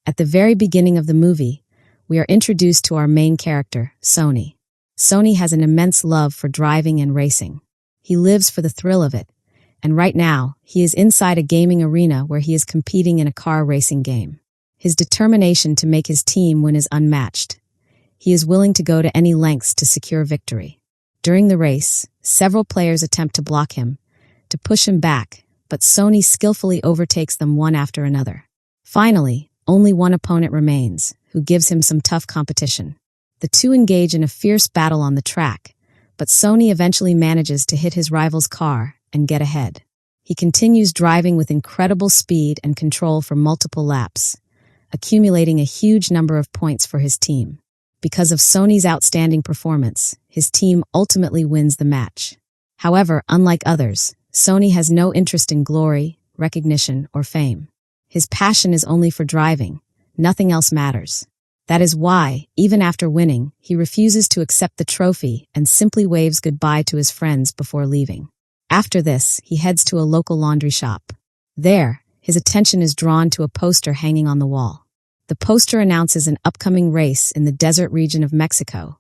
At the very beginning of the movie, we are introduced to our main character, Sony. Sony has an immense love for driving and racing. He lives for the thrill of it, and right now, he is inside a gaming arena where he is competing in a car racing game. His determination to make his team win is unmatched. He is willing to go to any lengths to secure victory. During the race, several players attempt to block him, to push him back, but Sony skillfully overtakes them one after another. Finally, only one opponent remains, who gives him some tough competition. The two engage in a fierce battle on the track, but Sony eventually manages to hit his rival's car and get ahead. He continues driving with incredible speed and control for multiple laps, accumulating a huge number of points for his team. Because of Sony's outstanding performance, his team ultimately wins the match. However, unlike others, Sony has no interest in glory, recognition, or fame. His passion is only for driving. Nothing else matters. That is why, even after winning, he refuses to accept the trophy and simply waves goodbye to his friends before leaving. After this, he heads to a local laundry shop. There, his attention is drawn to a poster hanging on the wall. The poster announces an upcoming race in the desert region of Mexico,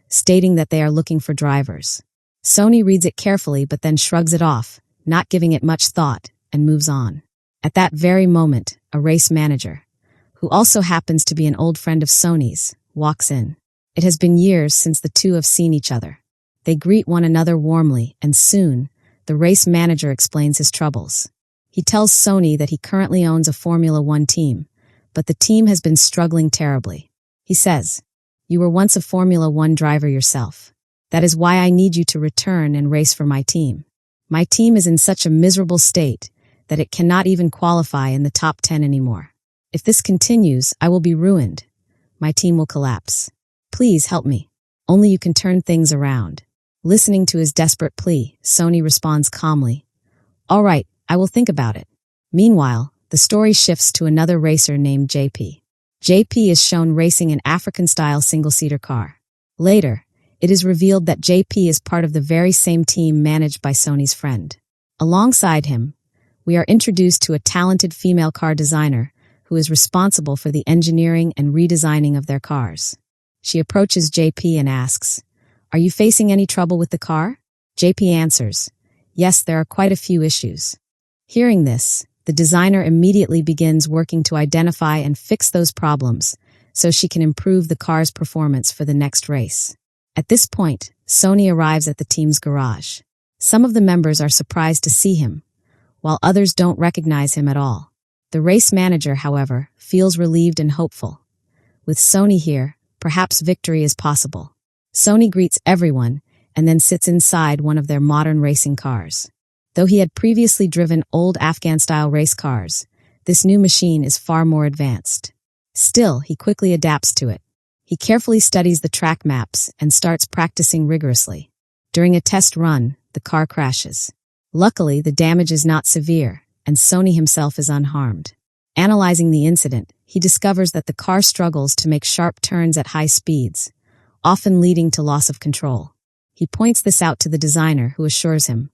stating that they are looking for drivers. Sony reads it carefully but then shrugs it off, not giving it much thought, and moves on. At that very moment, a race manager, who also happens to be an old friend of Sony's, walks in. It has been years since the two have seen each other. They greet one another warmly, and soon, the race manager explains his troubles. He tells Sony that he currently owns a Formula One team, but the team has been struggling terribly. He says, "You were once a Formula One driver yourself. That is why I need you to return and race for my team. My team is in such a miserable state that it cannot even qualify in the top 10 anymore. If this continues, I will be ruined. My team will collapse. Please help me. Only you can turn things around." Listening to his desperate plea, Sony responds calmly, "All right, I will think about it." Meanwhile, the story shifts to another racer named JP. JP is shown racing an African-style single-seater car. Later, it is revealed that JP is part of the very same team managed by Sony's friend. Alongside him, we are introduced to a talented female car designer who is responsible for the engineering and redesigning of their cars. She approaches JP and asks, "Are you facing any trouble with the car?" JP answers, "Yes, there are quite a few issues." Hearing this, the designer immediately begins working to identify and fix those problems so she can improve the car's performance for the next race. At this point, Sony arrives at the team's garage. Some of the members are surprised to see him, while others don't recognize him at all. The race manager, however, feels relieved and hopeful. With Sony here, perhaps victory is possible. Sony greets everyone and then sits inside one of their modern racing cars. Though he had previously driven old Afghan-style race cars, this new machine is far more advanced. Still, he quickly adapts to it. He carefully studies the track maps and starts practicing rigorously. During a test run, the car crashes. Luckily, the damage is not severe, and Sony himself is unharmed. Analyzing the incident, he discovers that the car struggles to make sharp turns at high speeds, often leading to loss of control. He points this out to the designer, who assures him,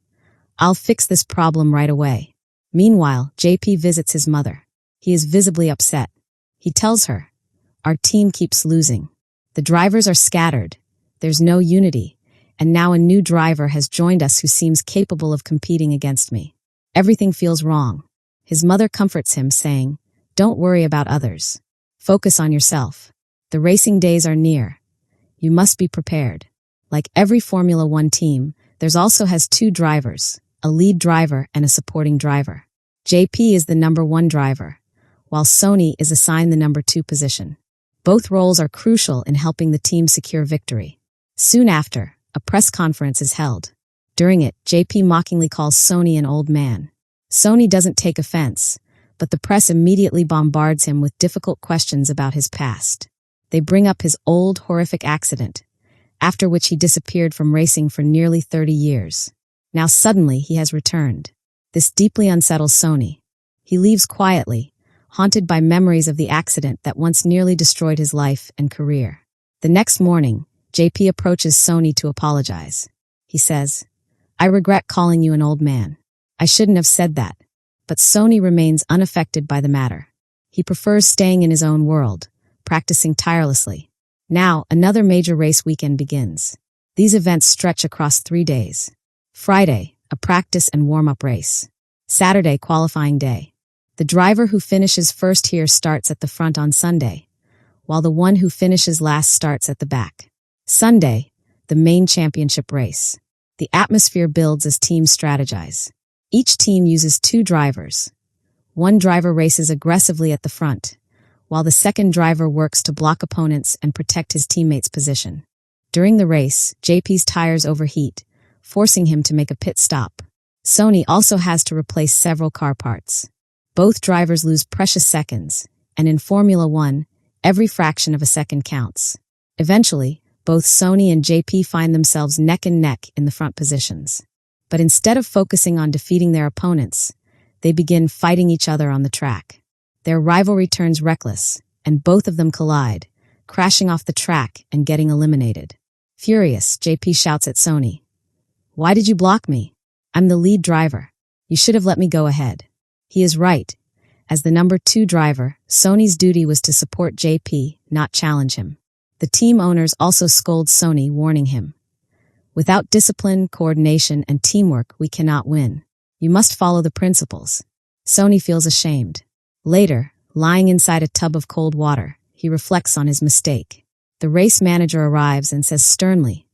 "I'll fix this problem right away." Meanwhile, JP visits his mother. He is visibly upset. He tells her, "Our team keeps losing. The drivers are scattered. There's no unity, and now a new driver has joined us who seems capable of competing against me. Everything feels wrong." His mother comforts him, saying, "Don't worry about others. Focus on yourself. The racing days are near. You must be prepared." Like every Formula One team, there's also has two drivers, a lead driver and a supporting driver. JP is the number one driver, while Sony is assigned the number 2 position. Both roles are crucial in helping the team secure victory. Soon after, a press conference is held. During it, JP mockingly calls Sony an old man. Sony doesn't take offense, but the press immediately bombards him with difficult questions about his past. They bring up his old, horrific accident, after which he disappeared from racing for nearly 30 years. Now suddenly he has returned. This deeply unsettles Sony. He leaves quietly, haunted by memories of the accident that once nearly destroyed his life and career. The next morning, JP approaches Sony to apologize. He says, "I regret calling you an old man. I shouldn't have said that." But Sony remains unaffected by the matter. He prefers staying in his own world, practicing tirelessly. Now, another major race weekend begins. These events stretch across 3 days. Friday, a practice and warm-up race. Saturday, qualifying day. The driver who finishes first here starts at the front on Sunday, while the one who finishes last starts at the back. Sunday, the main championship race. The atmosphere builds as teams strategize. Each team uses 2 drivers. One driver races aggressively at the front, while the second driver works to block opponents and protect his teammates' position. During the race, JP's tires overheat, forcing him to make a pit stop. Sony also has to replace several car parts. Both drivers lose precious seconds, and in Formula One, every fraction of a second counts. Eventually, both Sony and JP find themselves neck and neck in the front positions. But instead of focusing on defeating their opponents, they begin fighting each other on the track. Their rivalry turns reckless, and both of them collide, crashing off the track and getting eliminated. Furious, JP shouts at Sony, "Why did you block me? I'm the lead driver. You should have let me go ahead." He is right. As the number 2 driver, Sony's duty was to support JP, not challenge him. The team owners also scold Sony, warning him, "Without discipline, coordination, and teamwork, we cannot win. You must follow the principles." Sony feels ashamed. Later, lying inside a tub of cold water, he reflects on his mistake. The race manager arrives and says sternly,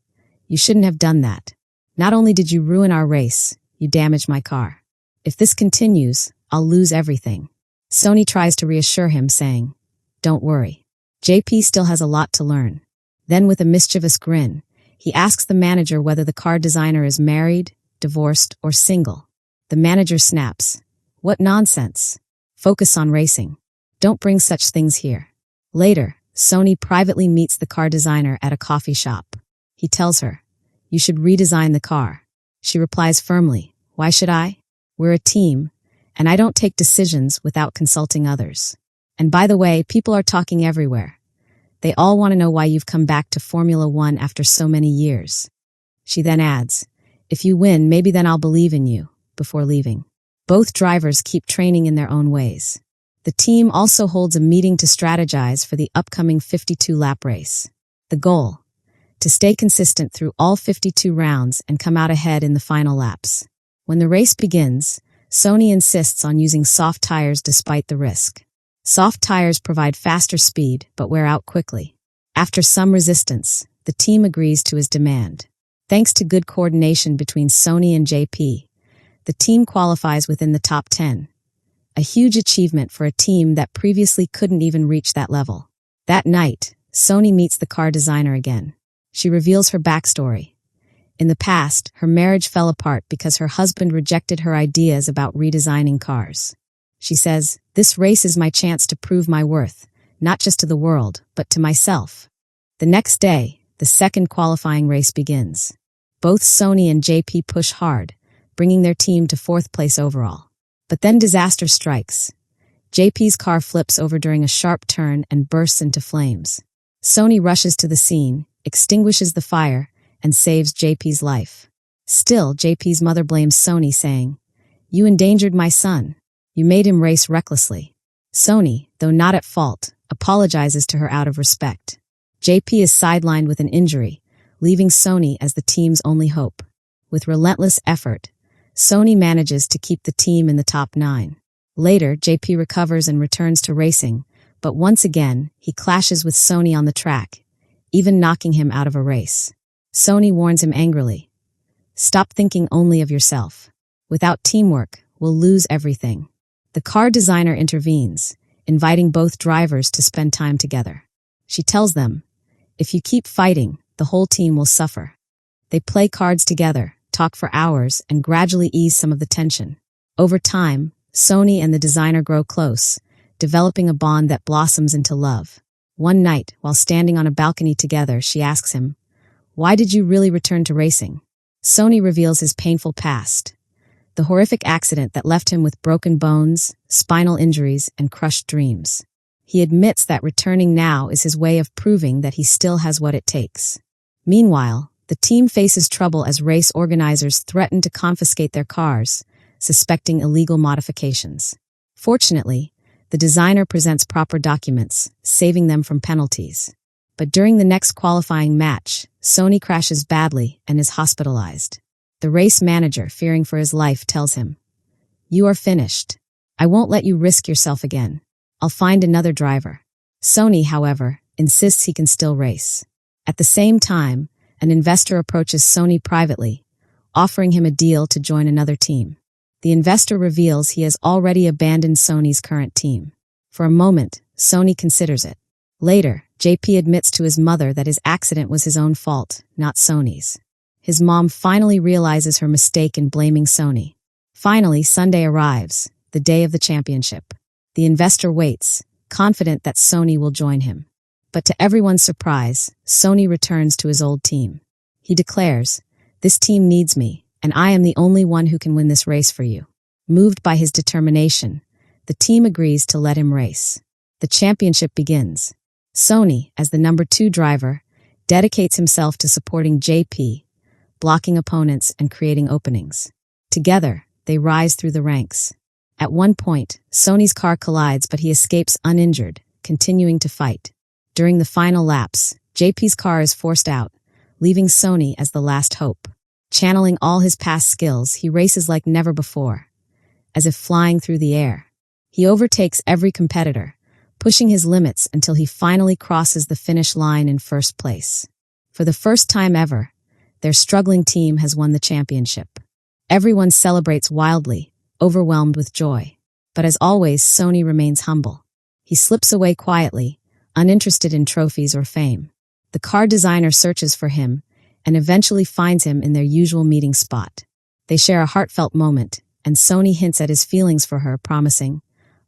"You shouldn't have done that. Not only did you ruin our race, you damaged my car. If this continues, I'll lose everything." Sony tries to reassure him, saying, "Don't worry. JP still has a lot to learn." Then, with a mischievous grin, he asks the manager whether the car designer is married, divorced, or single. The manager snaps, "What nonsense. Focus on racing. Don't bring such things here." Later, Sony privately meets the car designer at a coffee shop. He tells her, "You should redesign the car." She replies firmly, "Why should I? We're a team, and I don't take decisions without consulting others. And by the way, people are talking everywhere. They all want to know why you've come back to Formula One after so many years." She then adds, "If you win, maybe then I'll believe in you," before leaving. Both drivers keep training in their own ways. The team also holds a meeting to strategize for the upcoming 52-lap race. The goal: to stay consistent through all 52 rounds and come out ahead in the final laps. When the race begins, Sony insists on using soft tires despite the risk. Soft tires provide faster speed but wear out quickly. After some resistance, the team agrees to his demand. Thanks to good coordination between Sony and JP, the team qualifies within the top 10. A huge achievement for a team that previously couldn't even reach that level. That night, Sony meets the car designer again. She reveals her backstory. In the past, her marriage fell apart because her husband rejected her ideas about redesigning cars. She says, "This race is my chance to prove my worth, not just to the world, but to myself." The next day, the second qualifying race begins. Both Sony and JP push hard, bringing their team to 4th place overall. But then disaster strikes. JP's car flips over during a sharp turn and bursts into flames. Sony rushes to the scene, extinguishes the fire, and saves JP's life. Still, JP's mother blames Sony, saying, "You endangered my son. You made him race recklessly." Sony, though not at fault, apologizes to her out of respect. JP is sidelined with an injury, leaving Sony as the team's only hope. With relentless effort, Sony manages to keep the team in the top 9. Later, JP recovers and returns to racing, but once again, he clashes with Sony on the track, even knocking him out of a race. Sony warns him angrily, "Stop thinking only of yourself. Without teamwork, we'll lose everything." The car designer intervenes, inviting both drivers to spend time together. She tells them, "If you keep fighting, the whole team will suffer." They play cards together, talk for hours, and gradually ease some of the tension. Over time, Sony and the designer grow close, developing a bond that blossoms into love. One night, while standing on a balcony together, she asks him, "Why did you really return to racing?" Sony reveals his painful past, the horrific accident that left him with broken bones, spinal injuries, and crushed dreams. He admits that returning now is his way of proving that he still has what it takes. Meanwhile, the team faces trouble as race organizers threaten to confiscate their cars, suspecting illegal modifications. Fortunately, The designer presents proper documents, saving them from penalties. But during the next qualifying match, Sony crashes badly and is hospitalized. The race manager, fearing for his life, tells him, "You are finished. I won't let you risk yourself again. I'll find another driver." Sony, however, insists he can still race. At the same time, an investor approaches Sony privately, offering him a deal to join another team. The investor reveals he has already abandoned Sony's current team. For a moment, Sony considers it. Later, JP admits to his mother that his accident was his own fault, not Sony's. His mom finally realizes her mistake in blaming Sony. Finally, Sunday arrives, the day of the championship. The investor waits, confident that Sony will join him. But to everyone's surprise, Sony returns to his old team. He declares, "This team needs me, and I am the only one who can win this race for you." Moved by his determination, the team agrees to let him race. The championship begins. Sony, as the number 2 driver, dedicates himself to supporting JP, blocking opponents and creating openings. Together, they rise through the ranks. At one point, Sony's car collides, but he escapes uninjured, continuing to fight. During the final laps, JP's car is forced out, leaving Sony as the last hope. Channeling all his past skills, he races like never before, as if flying through the air. He overtakes every competitor, pushing his limits until he finally crosses the finish line in first place. For the first time ever, their struggling team has won the championship. Everyone celebrates wildly, overwhelmed with joy. But as always, Sony remains humble. He slips away quietly, uninterested in trophies or fame. The car designer searches for him and eventually finds him in their usual meeting spot. They share a heartfelt moment, and Sony hints at his feelings for her, promising,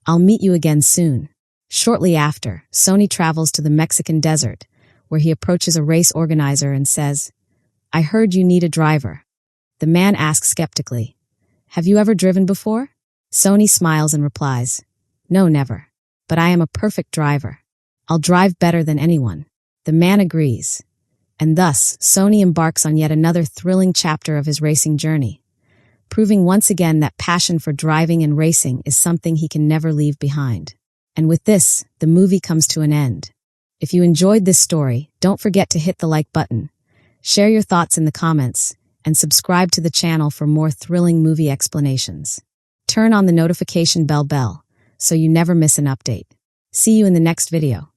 "I'll meet you again soon." Shortly after, Sony travels to the Mexican desert, where he approaches a race organizer and says, "I heard you need a driver." The man asks skeptically, "Have you ever driven before?" Sony smiles and replies, "No, never. But I am a perfect driver. I'll drive better than anyone." The man agrees. And thus, Sony embarks on yet another thrilling chapter of his racing journey, proving once again that passion for driving and racing is something he can never leave behind. And with this, the movie comes to an end. If you enjoyed this story, don't forget to hit the like button, share your thoughts in the comments, and subscribe to the channel for more thrilling movie explanations. Turn on the notification bell so you never miss an update. See you in the next video.